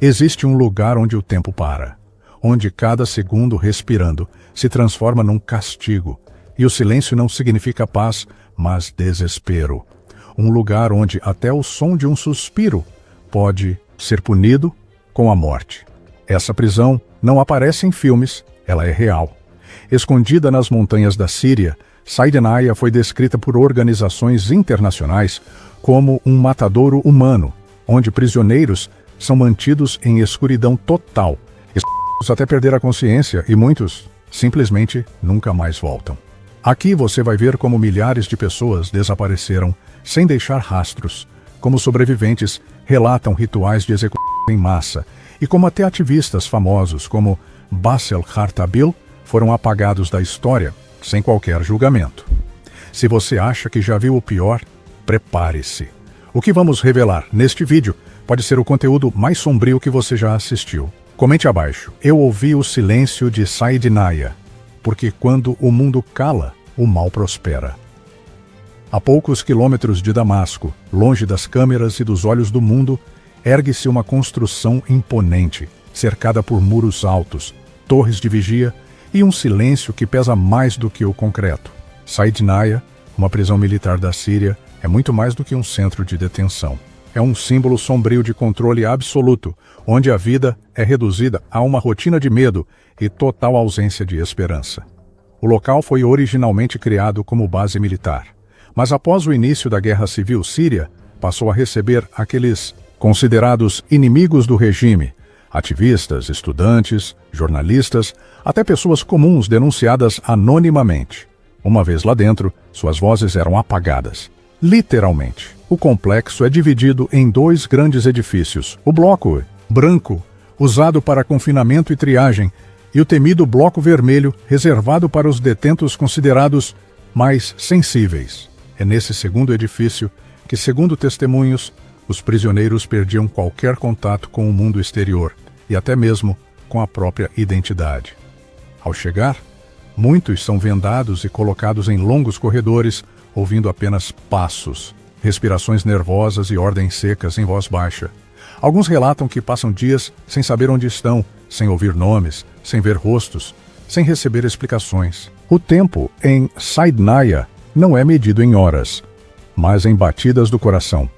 Existe um lugar onde o tempo para, onde cada segundo respirando se transforma num castigo, e o silêncio não significa paz, mas desespero. Um lugar onde até o som de um suspiro pode ser punido com a morte. Essa prisão não aparece em filmes, ela é real. Escondida nas montanhas da Síria, Saidnaya foi descrita por organizações internacionais como um matadouro humano, onde prisioneiros são mantidos em escuridão total, até perder a consciência, e muitos simplesmente nunca mais voltam. Aqui você vai ver como milhares de pessoas desapareceram sem deixar rastros, como sobreviventes relatam rituais de execução em massa, e como até ativistas famosos como Bassel Hartabil foram apagados da história sem qualquer julgamento. Se você acha que já viu o pior, prepare-se. O que vamos revelar neste vídeo pode ser o conteúdo mais sombrio que você já assistiu. Comente abaixo: eu ouvi o silêncio de Saidnaya, porque quando o mundo cala, o mal prospera. A poucos quilômetros de Damasco, longe das câmeras e dos olhos do mundo, ergue-se uma construção imponente, cercada por muros altos, torres de vigia e um silêncio que pesa mais do que o concreto. Saidnaya, uma prisão militar da Síria, é muito mais do que um centro de detenção. É um símbolo sombrio de controle absoluto, onde a vida é reduzida a uma rotina de medo e total ausência de esperança. O local foi originalmente criado como base militar, mas após o início da Guerra Civil Síria, passou a receber aqueles considerados inimigos do regime, ativistas, estudantes, jornalistas, até pessoas comuns denunciadas anonimamente. Uma vez lá dentro, suas vozes eram apagadas. Literalmente. O complexo é dividido em 2 grandes edifícios: o bloco branco, usado para confinamento e triagem, e o temido bloco vermelho, reservado para os detentos considerados mais sensíveis. É nesse segundo edifício que, segundo testemunhos, os prisioneiros perdiam qualquer contato com o mundo exterior e até mesmo com a própria identidade. Ao chegar, muitos são vendados e colocados em longos corredores, ouvindo apenas passos, respirações nervosas e ordens secas em voz baixa. Alguns relatam que passam dias sem saber onde estão, sem ouvir nomes, sem ver rostos, sem receber explicações. O tempo em Saidnaya não é medido em horas, mas em batidas do coração.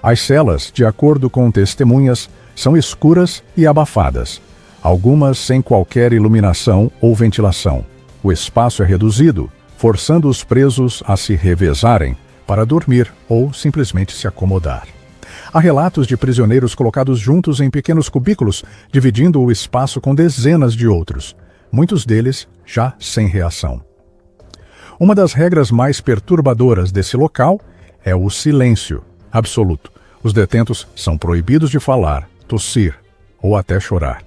As celas, de acordo com testemunhas, são escuras e abafadas, algumas sem qualquer iluminação ou ventilação. O espaço é reduzido, forçando os presos a se revezarem para dormir ou simplesmente se acomodar. Há relatos de prisioneiros colocados juntos em pequenos cubículos, dividindo o espaço com dezenas de outros, muitos deles já sem reação. Uma das regras mais perturbadoras desse local é o silêncio absoluto. Os detentos são proibidos de falar, tossir ou até chorar.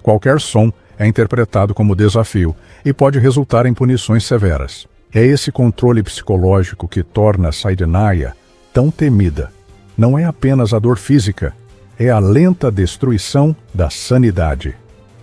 Qualquer som é interpretado como desafio e pode resultar em punições severas. É esse controle psicológico que torna Saidnaya tão temida. Não é apenas a dor física, é a lenta destruição da sanidade.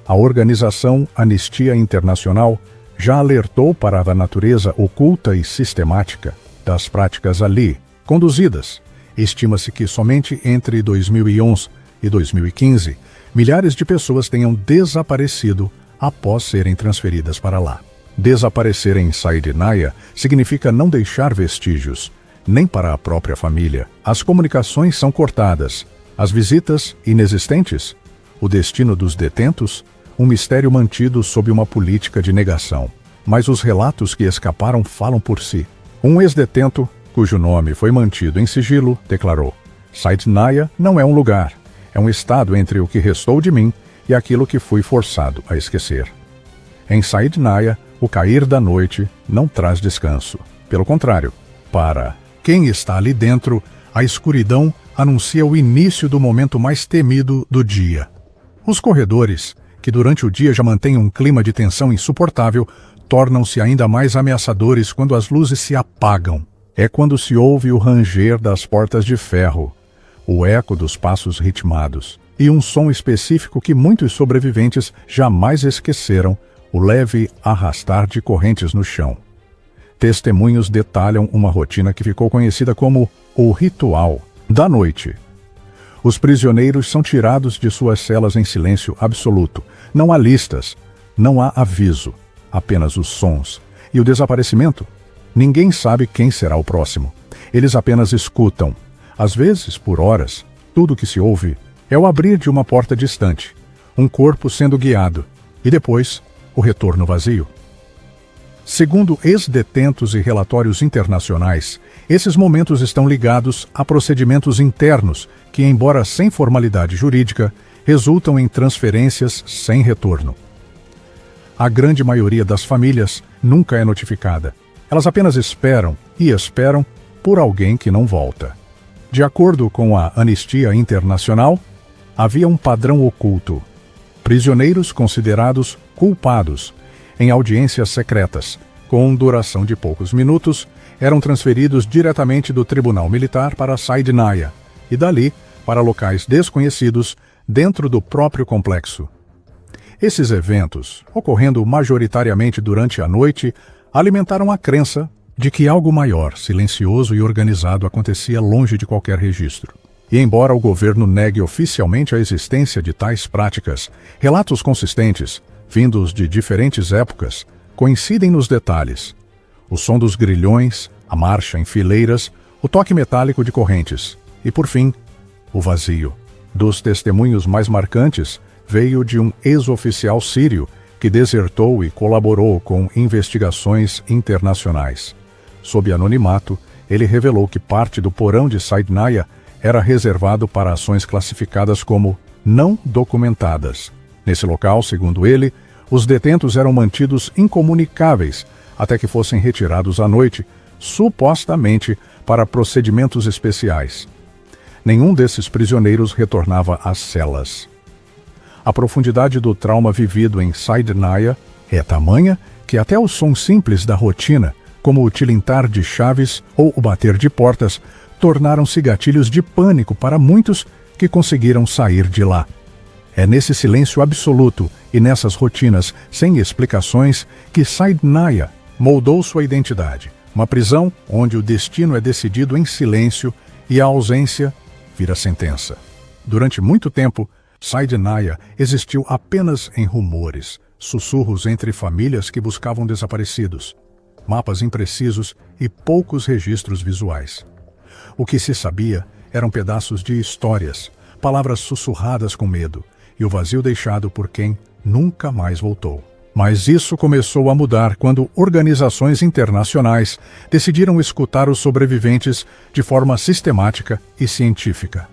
A organização Anistia Internacional já alertou para a natureza oculta e sistemática das práticas ali conduzidas. Estima-se que somente entre 2011 e 2015, milhares de pessoas tenham desaparecido após serem transferidas para lá. Desaparecer em Saidnaya significa não deixar vestígios, nem para a própria família. As comunicações são cortadas, as visitas inexistentes, o destino dos detentos, um mistério mantido sob uma política de negação. Mas os relatos que escaparam falam por si. Um ex-detento, cujo nome foi mantido em sigilo, declarou: Saidnaya não é um lugar, é um estado entre o que restou de mim e aquilo que fui forçado a esquecer. Em Saidnaya, o cair da noite não traz descanso. Pelo contrário, para quem está ali dentro, a escuridão anuncia o início do momento mais temido do dia. Os corredores, que durante o dia já mantêm um clima de tensão insuportável, tornam-se ainda mais ameaçadores quando as luzes se apagam. É quando se ouve o ranger das portas de ferro, o eco dos passos ritmados e um som específico que muitos sobreviventes jamais esqueceram: o leve arrastar de correntes no chão. Testemunhos detalham uma rotina que ficou conhecida como o ritual da noite. Os prisioneiros são tirados de suas celas em silêncio absoluto. Não há listas, não há aviso, apenas os sons. E o desaparecimento? Ninguém sabe quem será o próximo. Eles apenas escutam. Às vezes, por horas, tudo o que se ouve é o abrir de uma porta distante, um corpo sendo guiado, e depois, o retorno vazio. Segundo ex-detentos e relatórios internacionais, esses momentos estão ligados a procedimentos internos que, embora sem formalidade jurídica, resultam em transferências sem retorno. A grande maioria das famílias nunca é notificada. Elas apenas esperam e esperam por alguém que não volta. De acordo com a Anistia Internacional, havia um padrão oculto. Prisioneiros considerados culpados, em audiências secretas, com duração de poucos minutos, eram transferidos diretamente do Tribunal Militar para Saidnaya e dali para locais desconhecidos dentro do próprio complexo. Esses eventos, ocorrendo majoritariamente durante a noite, alimentaram a crença de que algo maior, silencioso e organizado acontecia longe de qualquer registro. E embora o governo negue oficialmente a existência de tais práticas, relatos consistentes, vindos de diferentes épocas, coincidem nos detalhes. O som dos grilhões, a marcha em fileiras, o toque metálico de correntes e, por fim, o vazio. Dos testemunhos mais marcantes, veio de um ex-oficial sírio que desertou e colaborou com investigações internacionais. Sob anonimato, ele revelou que parte do porão de Saidnaya era reservado para ações classificadas como não documentadas. Nesse local, segundo ele, os detentos eram mantidos incomunicáveis até que fossem retirados à noite, supostamente para procedimentos especiais. Nenhum desses prisioneiros retornava às celas. A profundidade do trauma vivido em Saidnaya é tamanha que até o som simples da rotina, como o tilintar de chaves ou o bater de portas, tornaram-se gatilhos de pânico para muitos que conseguiram sair de lá. É nesse silêncio absoluto e nessas rotinas sem explicações que Saidnaya moldou sua identidade. Uma prisão onde o destino é decidido em silêncio e a ausência vira sentença. Durante muito tempo, Saidnaya existiu apenas em rumores, sussurros entre famílias que buscavam desaparecidos, mapas imprecisos e poucos registros visuais. O que se sabia eram pedaços de histórias, palavras sussurradas com medo, e o vazio deixado por quem nunca mais voltou. Mas isso começou a mudar quando organizações internacionais decidiram escutar os sobreviventes de forma sistemática e científica.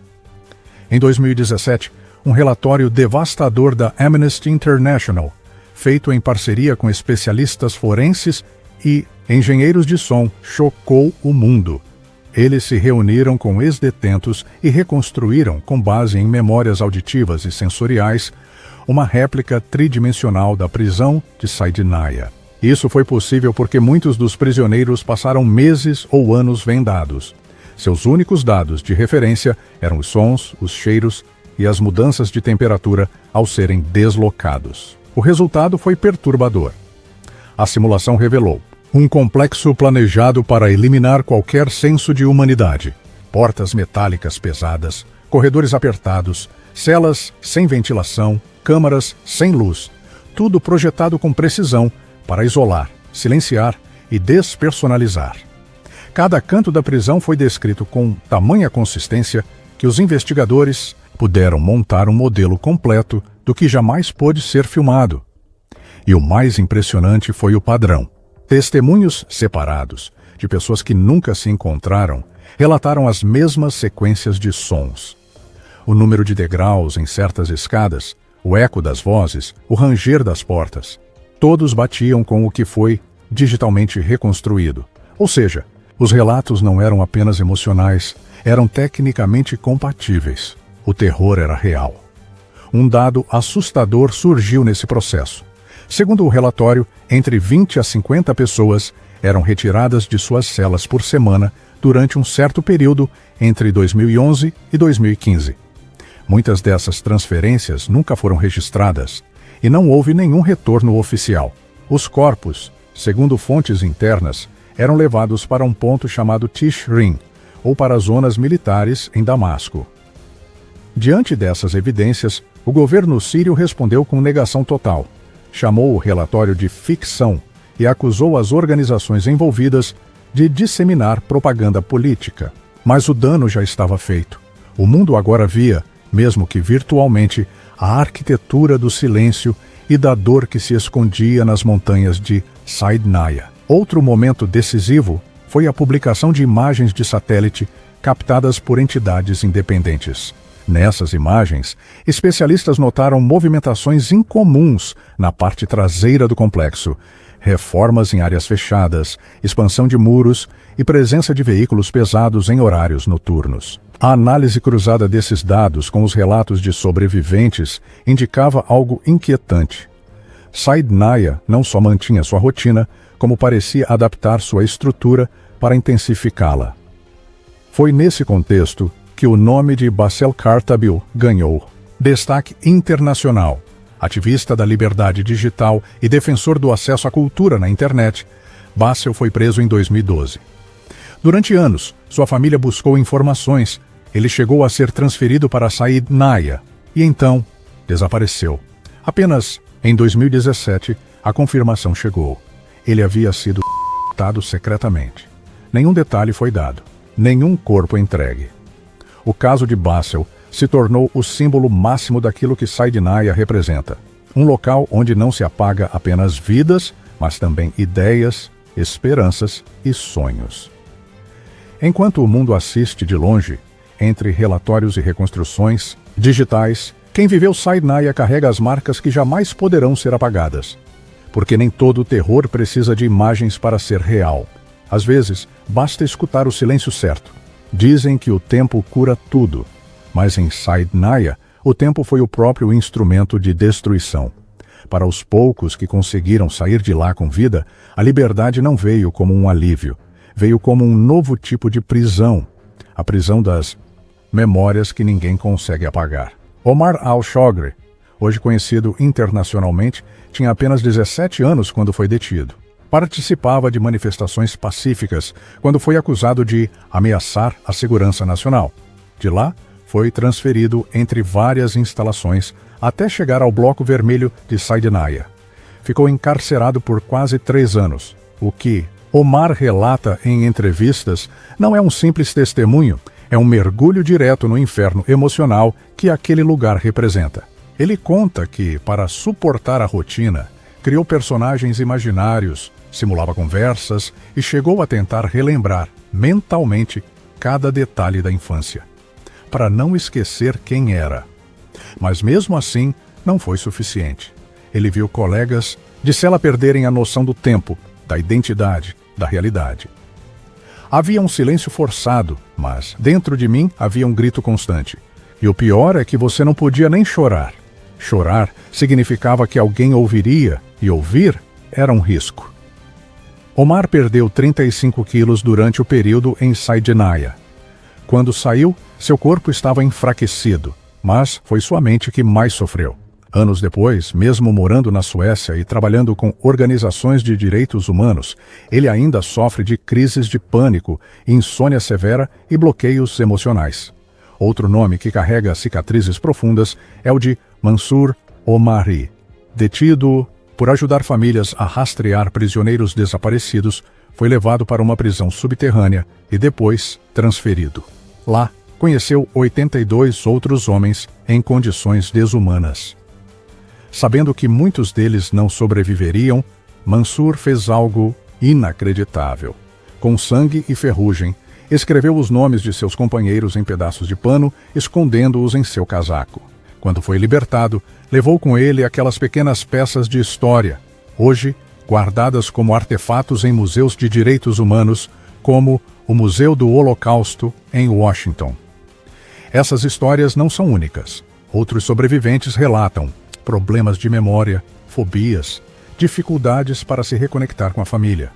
Em 2017, um relatório devastador da Amnesty International, feito em parceria com especialistas forenses e engenheiros de som, chocou o mundo. Eles se reuniram com ex-detentos e reconstruíram, com base em memórias auditivas e sensoriais, uma réplica tridimensional da prisão de Saidnaya. Isso foi possível porque muitos dos prisioneiros passaram meses ou anos vendados. Seus únicos dados de referência eram os sons, os cheiros e as mudanças de temperatura ao serem deslocados. O resultado foi perturbador. A simulação revelou um complexo planejado para eliminar qualquer senso de humanidade. Portas metálicas pesadas, corredores apertados, celas sem ventilação, câmaras sem luz. Tudo projetado com precisão para isolar, silenciar e despersonalizar. Cada canto da prisão foi descrito com tamanha consistência que os investigadores puderam montar um modelo completo do que jamais pôde ser filmado. E o mais impressionante foi o padrão. Testemunhos separados, de pessoas que nunca se encontraram, relataram as mesmas sequências de sons. O número de degraus em certas escadas, o eco das vozes, o ranger das portas, todos batiam com o que foi digitalmente reconstruído. Ou seja, os relatos não eram apenas emocionais, eram tecnicamente compatíveis. O terror era real. Um dado assustador surgiu nesse processo. Segundo o relatório, entre 20 a 50 pessoas eram retiradas de suas celas por semana durante um certo período entre 2011 e 2015. Muitas dessas transferências nunca foram registradas e não houve nenhum retorno oficial. Os corpos, segundo fontes internas, eram levados para um ponto chamado Tishrin, ou para zonas militares em Damasco. Diante dessas evidências, o governo sírio respondeu com negação total. Chamou o relatório de ficção e acusou as organizações envolvidas de disseminar propaganda política. Mas o dano já estava feito. O mundo agora via, mesmo que virtualmente, a arquitetura do silêncio e da dor que se escondia nas montanhas de Saidnaya. Outro momento decisivo foi a publicação de imagens de satélite captadas por entidades independentes. Nessas imagens, especialistas notaram movimentações incomuns na parte traseira do complexo, reformas em áreas fechadas, expansão de muros e presença de veículos pesados em horários noturnos. A análise cruzada desses dados com os relatos de sobreviventes indicava algo inquietante. Saidnaya não só mantinha sua rotina, como parecia adaptar sua estrutura para intensificá-la. Foi nesse contexto que o nome de Bassel Kartabil ganhou destaque internacional. Ativista da liberdade digital e defensor do acesso à cultura na internet, Bassel foi preso em 2012. Durante anos, sua família buscou informações. Ele chegou a ser transferido para Saidnaya e então desapareceu. Apenas em 2017, a confirmação chegou. Ele havia sido executado secretamente. Nenhum detalhe foi dado, nenhum corpo entregue. O caso de Bassel se tornou o símbolo máximo daquilo que Saidnaya representa. Um local onde não se apaga apenas vidas, mas também ideias, esperanças e sonhos. Enquanto o mundo assiste de longe, entre relatórios e reconstruções digitais, quem viveu Saidnaya carrega as marcas que jamais poderão ser apagadas. Porque nem todo terror precisa de imagens para ser real. Às vezes, basta escutar o silêncio certo. Dizem que o tempo cura tudo, mas em Saidnaya, o tempo foi o próprio instrumento de destruição. Para os poucos que conseguiram sair de lá com vida, a liberdade não veio como um alívio, veio como um novo tipo de prisão, a prisão das memórias que ninguém consegue apagar. Omar al-Shogri, hoje conhecido internacionalmente, tinha apenas 17 anos quando foi detido. Participava de manifestações pacíficas quando foi acusado de ameaçar a segurança nacional. De lá, foi transferido entre várias instalações até chegar ao Bloco Vermelho de Saidnaya. Ficou encarcerado por quase 3 anos. O que Omar relata em entrevistas não é um simples testemunho, é um mergulho direto no inferno emocional que aquele lugar representa. Ele conta que, para suportar a rotina, criou personagens imaginários, simulava conversas e chegou a tentar relembrar, mentalmente, cada detalhe da infância, para não esquecer quem era. Mas mesmo assim, não foi suficiente. Ele viu colegas de cela perderem a noção do tempo, da identidade, da realidade. Havia um silêncio forçado, mas dentro de mim havia um grito constante. E o pior é que você não podia nem chorar. Chorar significava que alguém ouviria, e ouvir era um risco. Omar perdeu 35 quilos durante o período em Saidnaya. Quando saiu, seu corpo estava enfraquecido, mas foi sua mente que mais sofreu. Anos depois, mesmo morando na Suécia e trabalhando com organizações de direitos humanos, ele ainda sofre de crises de pânico, insônia severa e bloqueios emocionais. Outro nome que carrega cicatrizes profundas é o de Mansour Omari. Detido por ajudar famílias a rastrear prisioneiros desaparecidos, foi levado para uma prisão subterrânea e depois transferido. Lá, conheceu 82 outros homens em condições desumanas. Sabendo que muitos deles não sobreviveriam, Mansour fez algo inacreditável. Com sangue e ferrugem, escreveu os nomes de seus companheiros em pedaços de pano, escondendo-os em seu casaco. Quando foi libertado, levou com ele aquelas pequenas peças de história, hoje guardadas como artefatos em museus de direitos humanos, como o Museu do Holocausto, em Washington. Essas histórias não são únicas. Outros sobreviventes relatam problemas de memória, fobias, dificuldades para se reconectar com a família.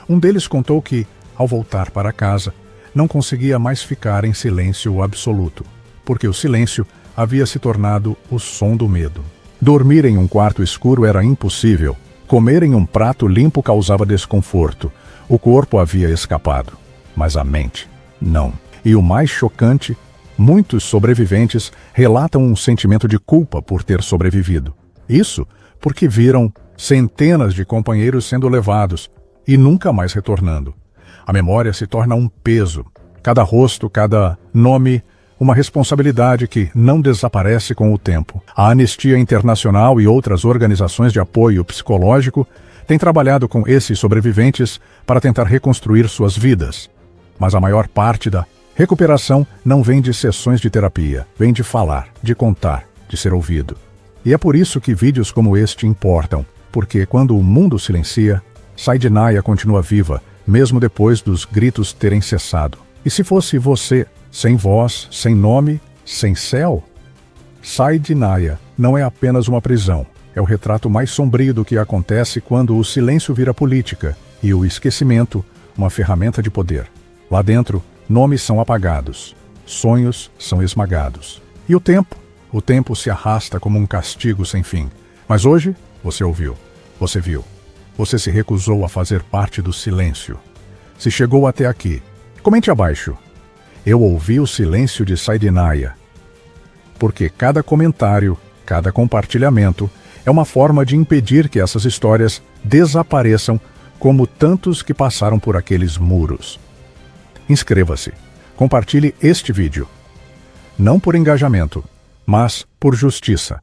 Um deles contou que, ao voltar para casa, não conseguia mais ficar em silêncio absoluto, porque o silêncio havia se tornado o som do medo. Dormir em um quarto escuro era impossível. Comer em um prato limpo causava desconforto. O corpo havia escapado, mas a mente, não. E o mais chocante, Muitos sobreviventes relatam um sentimento de culpa por ter sobrevivido. Isso porque viram centenas de companheiros sendo levados e nunca mais retornando. A memória se torna um peso. Cada rosto, cada nome, uma responsabilidade que não desaparece com o tempo. A Anistia Internacional e outras organizações de apoio psicológico têm trabalhado com esses sobreviventes para tentar reconstruir suas vidas. Mas a maior parte da recuperação não vem de sessões de terapia, vem de falar, de contar, de ser ouvido. E é por isso que vídeos como este importam, porque quando o mundo silencia, Saidinaya continua viva, mesmo depois dos gritos terem cessado. E se fosse você, sem voz, sem nome, sem céu? Saidinaya não é apenas uma prisão, é o retrato mais sombrio do que acontece quando o silêncio vira política e o esquecimento uma ferramenta de poder. Lá dentro, nomes são apagados, sonhos são esmagados. E o tempo se arrasta como um castigo sem fim. Mas hoje, você ouviu, você viu. Você se recusou a fazer parte do silêncio. Se chegou até aqui, comente abaixo. Eu ouvi o silêncio de Saidinaya. Porque cada comentário, cada compartilhamento é uma forma de impedir que essas histórias desapareçam como tantos que passaram por aqueles muros. Inscreva-se. Compartilhe este vídeo. Não por engajamento, mas por justiça.